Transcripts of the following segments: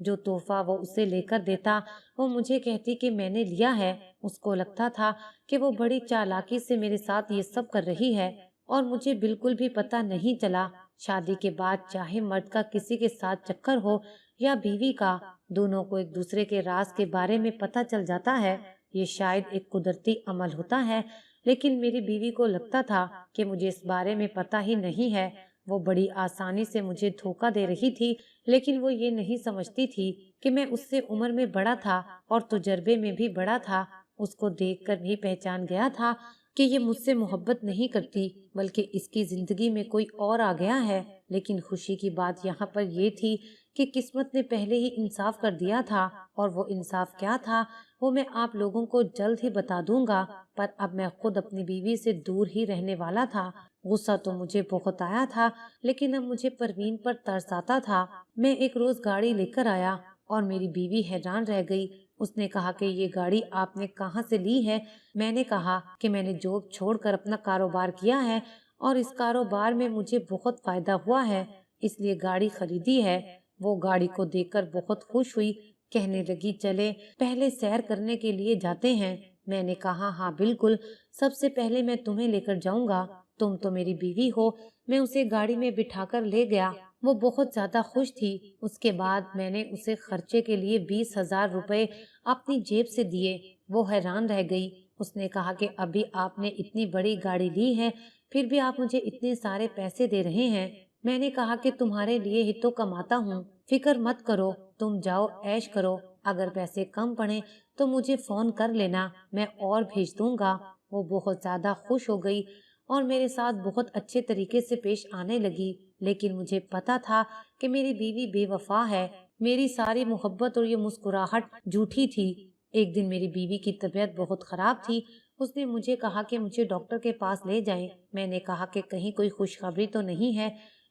جو تحفہ وہ اسے لے کر دیتا وہ مجھے کہتی کہ میں نے لیا ہے۔ اس کو لگتا تھا کہ وہ بڑی چالاکی سے میرے ساتھ یہ سب کر رہی ہے اور مجھے بالکل بھی پتہ نہیں چلا۔ شادی کے بعد چاہے مرد کا کسی کے ساتھ چکر ہو یا بیوی کا، دونوں کو ایک دوسرے کے راز کے بارے میں پتہ چل جاتا ہے۔ یہ شاید ایک قدرتی عمل ہوتا ہے، لیکن میری بیوی کو لگتا تھا کہ مجھے اس بارے میں پتہ ہی نہیں ہے۔ وہ بڑی آسانی سے مجھے دھوکہ دے رہی تھی، لیکن وہ یہ نہیں سمجھتی تھی کہ میں اس سے عمر میں بڑا تھا اور تجربے میں بھی بڑا تھا۔ اس کو دیکھ کر بھی پہچان گیا تھا کہ یہ مجھ سے محبت نہیں کرتی بلکہ اس کی زندگی میں کوئی اور آ گیا ہے۔ لیکن خوشی کی بات یہاں پر یہ تھی کہ قسمت نے پہلے ہی انصاف کر دیا تھا، اور وہ انصاف کیا تھا وہ میں آپ لوگوں کو جلد ہی بتا دوں گا۔ پر اب میں خود اپنی بیوی سے دور ہی رہنے والا تھا۔ غصہ تو مجھے بہت آیا تھا، لیکن اب مجھے پروین پر ترس آتا تھا۔ میں ایک روز گاڑی لے کر آیا اور میری بیوی حیران رہ گئی۔ اس نے کہا کہ یہ گاڑی آپ نے کہاں سے لی ہے؟ میں نے کہا کہ میں نے جاب چھوڑ کر اپنا کاروبار کیا ہے اور اس کاروبار میں مجھے بہت فائدہ ہوا ہے، اس لیے گاڑی خریدی ہے۔ وہ گاڑی کو دیکھ کر بہت خوش ہوئی، کہنے لگی چلے پہلے سیر کرنے کے لیے جاتے ہیں۔ میں نے کہا ہاں بالکل، سب سے پہلے میں تمہیں لے کر جاؤں گا، تم تو میری بیوی ہو۔ میں اسے گاڑی میں بٹھا کر لے گیا، وہ بہت زیادہ خوش تھی۔ اس کے بعد میں نے اسے خرچے کے لیے 20,000 روپے اپنی جیب سے دیے۔ وہ حیران رہ گئی۔ اس نے کہا کہ ابھی آپ نے اتنی بڑی گاڑی لی ہے، پھر بھی آپ مجھے اتنے سارے پیسے دے رہے ہیں۔ میں نے کہا کہ تمہارے لیے ہی تو کماتا ہوں، فکر مت کرو، تم جاؤ عیش کرو، اگر پیسے کم پڑے تو مجھے فون کر لینا، میں اور بھیج دوں گا۔ وہ بہت زیادہ خوش ہو گئی اور میرے ساتھ بہت اچھے طریقے سے پیش آنے لگی، لیکن مجھے پتا تھا کہ میری بیوی بے وفا ہے، میری ساری محبت اور یہ مسکراہٹ جھوٹی تھی۔ ایک دن میری بیوی کی طبیعت بہت خراب تھی، اس نے مجھے کہا کہ مجھے ڈاکٹر کے پاس لے جائیں۔ میں نے کہا کہ کہیں کوئی خوشخبری تو نہیں ہے؟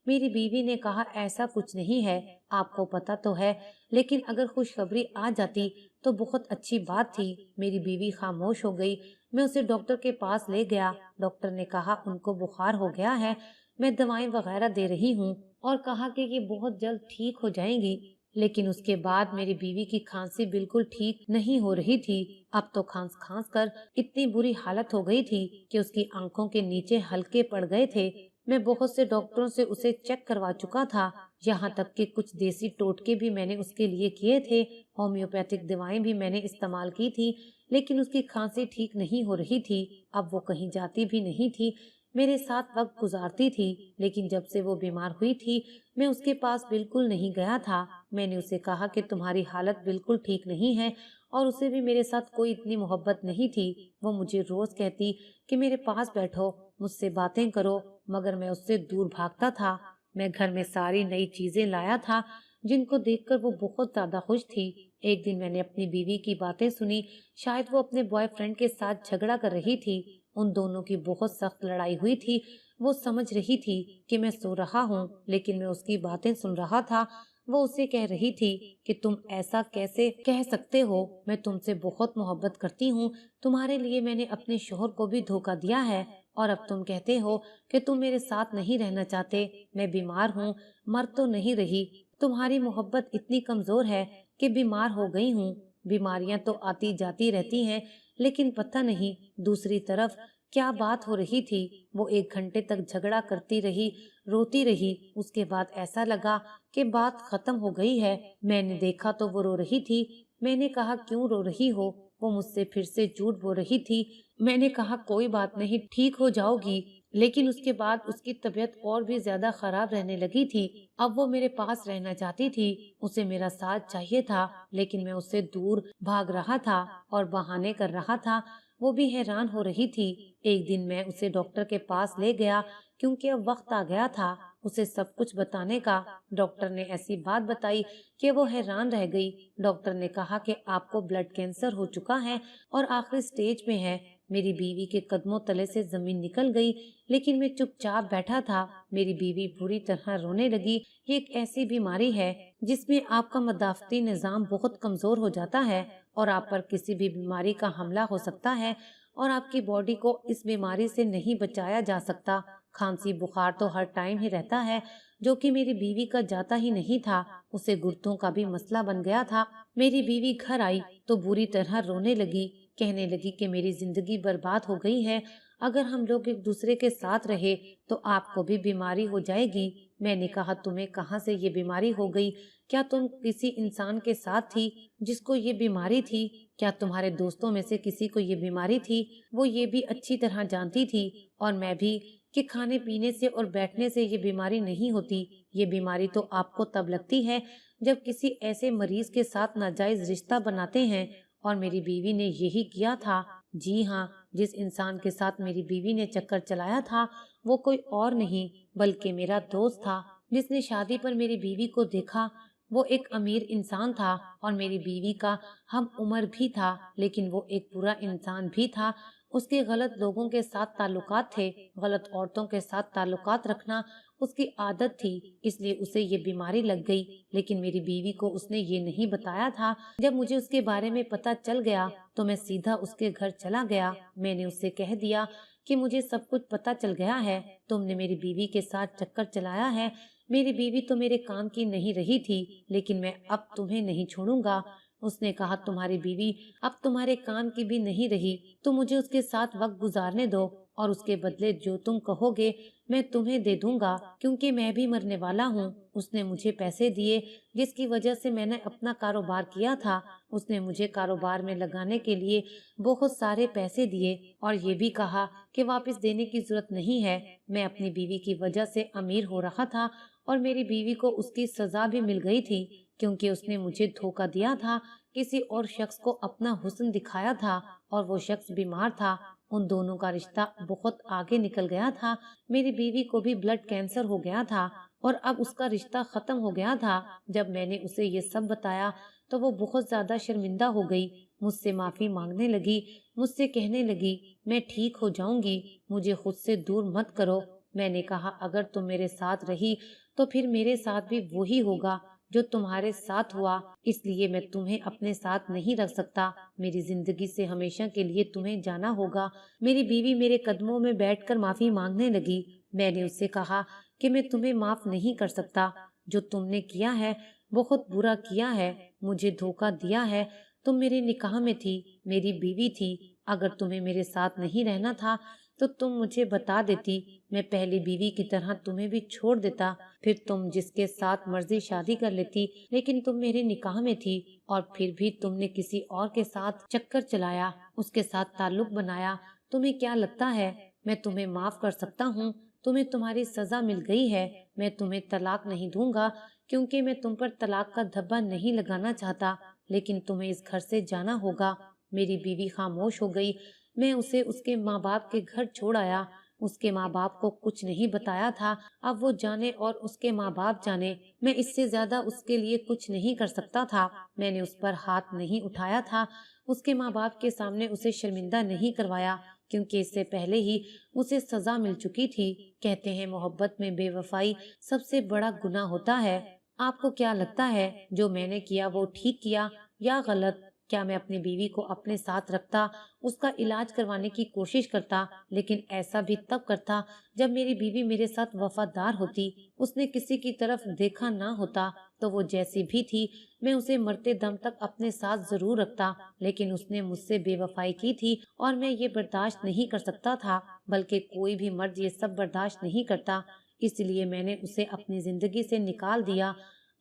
میری بیوی نے کہا ایسا کچھ نہیں ہے، آپ کو پتا تو ہے، لیکن اگر خوشخبری آ جاتی تو بہت اچھی بات تھی۔ میری بیوی خاموش ہو گئی۔ میں اسے ڈاکٹر کے پاس لے گیا۔ ڈاکٹر نے کہا ان کو بخار ہو گیا ہے، میں دوائیں وغیرہ دے رہی ہوں اور کہا کہ یہ بہت جلد ٹھیک ہو جائیں گی۔ لیکن اس کے بعد میری بیوی کی کھانسی بالکل ٹھیک نہیں ہو رہی تھی، اب تو کھانس کھانس کر اتنی بری حالت ہو گئی تھی کہ اس کی آنکھوں کے نیچے حلقے پڑ گئے تھے۔ میں بہت سے ڈاکٹروں سے اسے چیک کروا چکا تھا، یہاں تک کہ کچھ دیسی ٹوٹکے بھی میں نے اس کے لیے کیے تھے، ہومیوپیتھک دوائیں بھی میں نے استعمال کی تھی، لیکن اس کی کھانسی ٹھیک نہیں ہو رہی تھی۔ اب وہ کہیں جاتی بھی نہیں تھی، میرے ساتھ وقت گزارتی تھی، لیکن جب سے وہ بیمار ہوئی تھی میں اس کے پاس بالکل نہیں گیا تھا۔ میں نے اسے کہا کہ تمہاری حالت بالکل ٹھیک نہیں ہے، اور اسے بھی میرے ساتھ کوئی اتنی محبت نہیں تھی۔ وہ مجھے روز کہتی کہ میرے پاس بیٹھو، مجھ سے باتیں کرو، مگر میں اس سے دور بھاگتا تھا۔ میں گھر میں ساری نئی چیزیں لایا تھا جن کو دیکھ کر وہ بہت زیادہ خوش تھی۔ ایک دن میں نے اپنی بیوی کی باتیں سنی، شاید وہ اپنے بوائے فرینڈ کے ساتھ جھگڑا کر رہی تھی، ان دونوں کی بہت سخت لڑائی ہوئی تھی۔ وہ سمجھ رہی تھی کہ میں سو رہا ہوں، لیکن میں اس کی باتیں سن رہا تھا۔ وہ اسے کہہ رہی تھی کہ تم ایسا کیسے کہہ سکتے ہو، میں تم سے بہت محبت کرتی ہوں، تمہارے لیے میں نے اپنے شوہر کو بھی دھوکہ دیا ہے، اور اب تم کہتے ہو کہ تم میرے ساتھ نہیں رہنا چاہتے۔ میں بیمار ہوں، مر تو نہیں رہی، تمہاری محبت اتنی کمزور ہے کہ بیمار ہو گئی ہوں۔ بیماریاں تو آتی جاتی رہتی ہیں، لیکن پتہ نہیں دوسری طرف کیا بات ہو رہی تھی۔ وہ 1 گھنٹے تک جھگڑا کرتی رہی، روتی رہی، اس کے بعد ایسا لگا کہ بات ختم ہو گئی ہے۔ میں نے دیکھا تو وہ رو رہی تھی۔ میں نے کہا کیوں رو رہی ہو؟ وہ مجھ سے پھر سے جھوٹ بول رہی تھی۔ میں نے کہا کوئی بات نہیں، ٹھیک ہو جاؤ گی، لیکن اس کے بعد اس کی طبیعت اور بھی زیادہ خراب رہنے لگی تھی۔ اب وہ میرے پاس رہنا چاہتی تھی، اسے میرا ساتھ چاہیے تھا، لیکن میں اس سے دور بھاگ رہا تھا اور بہانے کر رہا تھا۔ وہ بھی حیران ہو رہی تھی۔ ایک دن میں اسے ڈاکٹر کے پاس لے گیا کیونکہ اب وقت آ گیا تھا اسے سب کچھ بتانے کا۔ ڈاکٹر نے ایسی بات بتائی کہ وہ حیران رہ گئی۔ ڈاکٹر نے کہا کہ آپ کو بلڈ کینسر ہو چکا ہے اور آخری سٹیج میں ہے۔ میری بیوی کے قدموں تلے سے زمین نکل گئی، لیکن میں چپ چاپ بیٹھا تھا۔ میری بیوی بری طرح رونے لگی۔ یہ ایک ایسی بیماری ہے جس میں آپ کا مدافعتی نظام بہت کمزور ہو جاتا ہے اور آپ پر کسی بھی بیماری کا حملہ ہو سکتا ہے، اور آپ کی باڈی کو اس بیماری سے نہیں بچایا جا سکتا۔ کھانسی بخار تو ہر ٹائم ہی رہتا ہے، جو کہ میری بیوی کا جاتا ہی نہیں تھا۔ اسے گردوں کا بھی مسئلہ بن گیا تھا۔ میری بیوی گھر آئی تو بری طرح رونے لگی، کہنے لگی کہ میری زندگی برباد ہو گئی ہے، اگر ہم لوگ ایک دوسرے کے ساتھ رہے تو آپ کو بھی بیماری ہو جائے گی۔ میں نے کہا تمہیں کہاں سے یہ بیماری ہو گئی؟ کیا تم کسی انسان کے ساتھ تھی جس کو یہ بیماری تھی؟ کیا تمہارے دوستوں میں سے کسی کو یہ بیماری تھی؟ وہ یہ بھی اچھی طرح جانتی تھی اور میں بھی کہ کھانے پینے سے اور بیٹھنے سے یہ بیماری نہیں ہوتی۔ یہ بیماری تو آپ کو تب لگتی ہے جب کسی ایسے مریض کے ساتھ ناجائز رشتہ بناتے ہیں، اور میری بیوی نے یہی کیا تھا۔ جی ہاں، جس انسان کے ساتھ میری بیوی نے چکر چلایا تھا وہ کوئی اور نہیں بلکہ میرا دوست تھا، جس نے شادی پر میری بیوی کو دیکھا۔ وہ ایک امیر انسان تھا اور میری بیوی کا ہم عمر بھی تھا، لیکن وہ ایک برا انسان بھی تھا۔ اس کے غلط لوگوں کے ساتھ تعلقات تھے، غلط عورتوں کے ساتھ تعلقات رکھنا اس کی عادت تھی، اس لیے اسے یہ بیماری لگ گئی، لیکن میری بیوی کو اس نے یہ نہیں بتایا تھا۔ جب مجھے اس کے بارے میں پتہ چل گیا تو میں سیدھا اس کے گھر چلا گیا۔ میں نے اس سے کہہ دیا کہ مجھے سب کچھ پتہ چل گیا ہے، تم نے میری بیوی کے ساتھ چکر چلایا ہے۔ میری بیوی تو میرے کام کی نہیں رہی تھی، لیکن میں اب تمہیں نہیں چھوڑوں گا۔ اس نے کہا تمہاری بیوی اب تمہارے کام کی بھی نہیں رہی تو مجھے اس کے ساتھ وقت گزارنے دو، اور اس کے بدلے جو تم کہو گے میں تمہیں دے دوں گا، کیونکہ میں بھی مرنے والا ہوں۔ اس نے مجھے پیسے دیے جس کی وجہ سے میں نے اپنا کاروبار کیا تھا۔ اس نے مجھے کاروبار میں لگانے کے لیے بہت سارے پیسے دیے اور یہ بھی کہا کہ واپس دینے کی ضرورت نہیں ہے۔ میں اپنی بیوی کی وجہ سے امیر ہو رہا تھا اور میری بیوی کو اس کی سزا بھی مل گئی تھی، کیونکہ اس نے مجھے دھوکہ دیا تھا، کسی اور شخص کو اپنا حسن دکھایا تھا اور وہ شخص بیمار تھا۔ ان دونوں کا رشتہ بہت آگے نکل گیا تھا۔ میری بیوی کو بھی بلڈ کینسر ہو گیا تھا اور اب اس کا رشتہ ختم ہو گیا تھا۔ جب میں نے اسے یہ سب بتایا تو وہ بہت زیادہ شرمندہ ہو گئی، مجھ سے معافی مانگنے لگی، مجھ سے کہنے لگی میں ٹھیک ہو جاؤں گی، مجھے خود سے دور مت کرو۔ میں نے کہا اگر تم میرے ساتھ رہی تو پھر میرے ساتھ بھی وہی ہوگا جو تمہارے ساتھ ہوا، اس لیے میں تمہیں اپنے ساتھ نہیں رکھ سکتا، میری زندگی سے ہمیشہ کے لیے تمہیں جانا ہوگا۔ میری بیوی میرے قدموں میں بیٹھ کر معافی مانگنے لگی۔ میں نے اس سے کہا کہ میں تمہیں معاف نہیں کر سکتا، جو تم نے کیا ہے بہت برا کیا ہے، مجھے دھوکہ دیا ہے۔ تم میرے نکاح میں تھی، میری بیوی تھی، اگر تمہیں میرے ساتھ نہیں رہنا تھا تو تم مجھے بتا دیتی، میں پہلی بیوی کی طرح تمہیں بھی چھوڑ دیتا، پھر تم جس کے ساتھ مرضی شادی کر لیتی، لیکن تم میرے نکاح میں تھی اور پھر بھی تم نے کسی اور کے ساتھ چکر چلایا، اس کے ساتھ تعلق بنایا۔ تمہیں کیا لگتا ہے میں تمہیں معاف کر سکتا ہوں؟ تمہیں تمہاری سزا مل گئی ہے، میں تمہیں طلاق نہیں دوں گا کیونکہ میں تم پر طلاق کا دھبا نہیں لگانا چاہتا، لیکن تمہیں اس گھر سے جانا ہوگا۔ میری بیوی خاموش ہو گئی۔ میں اسے اس کے ماں باپ کے گھر چھوڑ آیا۔ اس کے ماں باپ کو کچھ نہیں بتایا تھا، اب وہ جانے اور اس کے ماں باپ جانے، میں اس سے زیادہ اس کے لیے کچھ نہیں کر سکتا تھا۔ میں نے اس پر ہاتھ نہیں اٹھایا تھا، اس کے ماں باپ کے سامنے اسے شرمندہ نہیں کروایا، کیونکہ اس سے پہلے ہی اسے سزا مل چکی تھی۔ کہتے ہیں محبت میں بے وفائی سب سے بڑا گناہ ہوتا ہے۔ آپ کو کیا لگتا ہے جو میں نے کیا وہ ٹھیک کیا یا غلط؟ کیا میں اپنی بیوی کو اپنے ساتھ رکھتا، اس کا علاج کروانے کی کوشش کرتا، لیکن ایسا بھی تب کرتا جب میری بیوی میرے ساتھ وفادار ہوتی، اس نے کسی کی طرف دیکھا نہ ہوتا تو وہ جیسی بھی تھی میں اسے مرتے دم تک اپنے ساتھ ضرور رکھتا، لیکن اس نے مجھ سے بے وفائی کی تھی اور میں یہ برداشت نہیں کر سکتا تھا، بلکہ کوئی بھی مرد یہ سب برداشت نہیں کرتا، اس لیے میں نے اسے اپنی زندگی سے نکال دیا۔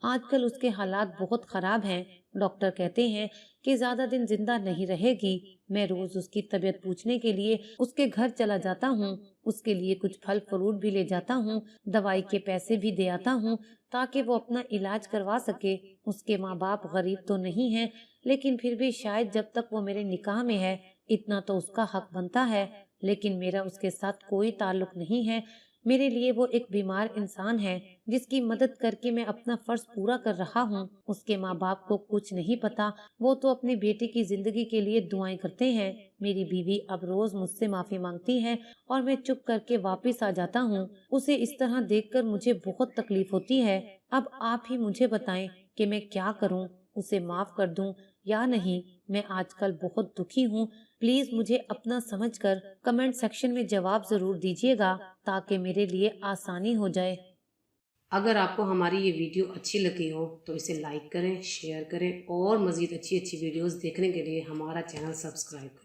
آج کل اس کے حالات بہت خراب ہیں، ڈاکٹر کہتے ہیں کہ زیادہ دن زندہ نہیں رہے گی۔ میں روز اس کی طبیعت پوچھنے کے لیے اس کے گھر چلا جاتا ہوں، اس کے لیے کچھ پھل فروٹ بھی لے جاتا ہوں، دوائی کے پیسے بھی دے آتا ہوں تاکہ وہ اپنا علاج کروا سکے۔ اس کے ماں باپ غریب تو نہیں ہیں، لیکن پھر بھی شاید جب تک وہ میرے نکاح میں ہے اتنا تو اس کا حق بنتا ہے، لیکن میرا اس کے ساتھ کوئی تعلق نہیں ہے۔ میرے لیے وہ ایک بیمار انسان ہے جس کی مدد کر کے میں اپنا فرض پورا کر رہا ہوں۔ اس کے ماں باپ کو کچھ نہیں پتا، وہ تو اپنی بیٹی کی زندگی کے لیے دعائیں کرتے ہیں۔ میری بیوی اب روز مجھ سے معافی مانگتی ہے اور میں چپ کر کے واپس آ جاتا ہوں۔ اسے اس طرح دیکھ کر مجھے بہت تکلیف ہوتی ہے۔ اب آپ ہی مجھے بتائیں کہ میں کیا کروں، اسے معاف کر دوں یا نہیں؟ میں آج کل بہت دکھی ہوں، پلیز مجھے اپنا سمجھ کر کمنٹ سیکشن میں جواب ضرور دیجیے گا تاکہ میرے لیے آسانی ہو جائے۔ اگر آپ کو ہماری یہ ویڈیو اچھی لگی ہو تو اسے لائک کریں، شیئر کریں اور مزید اچھی ویڈیوز دیکھنے کے لیے ہمارا چینل سبسکرائب کریں۔